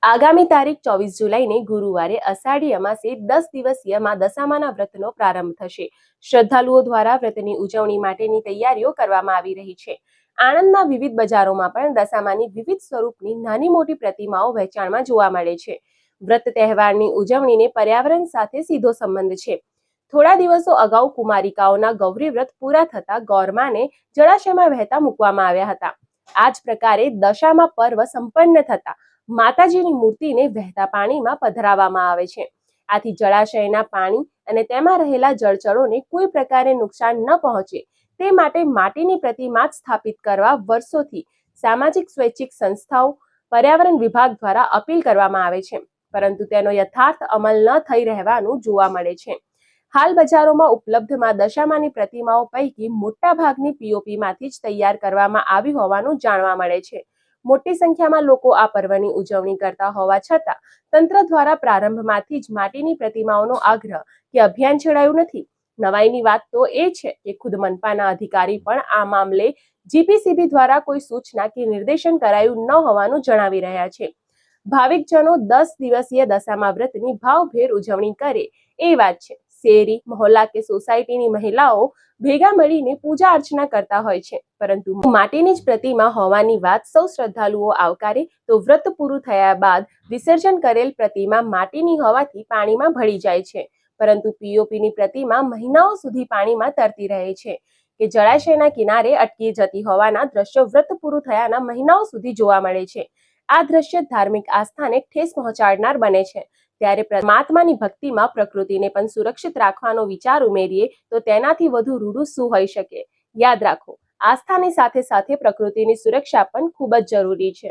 આગામી તારીખ 24 જુલાઈને ગુરુવારે અષાઢી અમાસે 10 દિવસીય માં દશામાના વ્રતનો પ્રારંભ થશે। શ્રદ્ધાળુઓ દ્વારા વ્રતની ઉજવણી માટેની તૈયારીઓ કરવામાં આવી રહી છે। આણંદના વિવિધ બજારોમાં પણ દશામાની વિવિધ સ્વરૂપની નાની મોટી પ્રતિમાઓ વેચાણમાં જોવા મળે છે। વ્રત તહેવારની ઉજવણીને પર્યાવરણ સાથે સીધો સંબંધ છે। થોડા દિવસો અગાઉ કુમારિકાઓના ગૌરી વ્રત પૂરા થતા ગૌરમાને જળાશયમાં વહેતા મૂકવામાં આવ્યા હતા। આ જ પ્રકારે દશામા પર્વ સંપન્ન થતા માતાજીની મૂર્તિને વહેતા પાણીમાં પધરાવવામાં આવે છે। આથી જળાશયના પાણી અને તેમાં રહેલા જળચરોને કોઈ પ્રકારે નુકસાન ન પહોંચે તે માટે માટીની પ્રતિમા સ્થાપિત કરવા વર્ષોથી સામાજિક સ્વૈચ્છિક સંસ્થાઓ પર્યાવરણ વિભાગ દ્વારા અપીલ કરવામાં આવે છે, પરંતુ તેનો યથાર્થ અમલ ન થઈ રહેવાનું જોવા મળે છે। હાલ બજારોમાં ઉપલબ્ધ માં દશામાની પ્રતિમાઓ પૈકી મોટા ભાગની પીઓપીમાંથી જ તૈયાર કરવામાં આવી હોવાનું જાણવા મળે છે। મોટી સંખ્યામાં લોકો આ પર્વની ઉજવણી કરતા હોવા છતાં તંત્ર દ્વારા પ્રારંભમાંથી જ માટીની પ્રતિમાઓનો આગ્રહ કે અભિયાન છેડાયું નથી। નવાઈની વાત તો એ છે કે ખુદ મનપાના અધિકારી પણ આ મામલે જીપીસીબી દ્વારા કોઈ સૂચના કે નિર્દેશન કરાયું ન હોવાનું જણાવી રહ્યા છે। ભાવિકજનો 10 દિવસીય દશામા વ્રતની ભાવભેર ઉજવણી કરે એ વાત છે। શેરી, મહોલ્લા કે સોસાયટીની મહિલાઓ ભેગા મળીને પૂજા અર્ચના કરતા હોય છે, પરંતુ માટીની જ પ્રતિમા હોવાની વાત સૌ શ્રદ્ધાળુઓ આવકારે તો વ્રત પૂરું થયા બાદ વિસર્જન કરેલ પ્રતિમા માટીની હોવાથી પાણીમાં ભળી જાય છે, પરંતુ પીઓપીની પ્રતિમા મહિનાઓ સુધી પાણીમાં તરતી રહે છે કે જળાશયના કિનારે અટકી જતી હોવાના દ્રશ્યો વ્રત પૂરું થયાના મહિનાઓ સુધી જોવા મળે છે। આ દ્રશ્ય ધાર્મિક આસ્થાને ઠેસ પહોંચાડનાર બને છે। ત્યારે પરમાત્માની ભક્તિમાં પ્રકૃતિને પણ સુરક્ષિત રાખવાનો વિચાર ઉમેરીએ તો તેનાથી વધુ રૂઢું શું હોઈ શકે। યાદ રાખો, આસ્થાની સાથે સાથે પ્રકૃતિની સુરક્ષા પણ ખૂબ જ જરૂરી છે।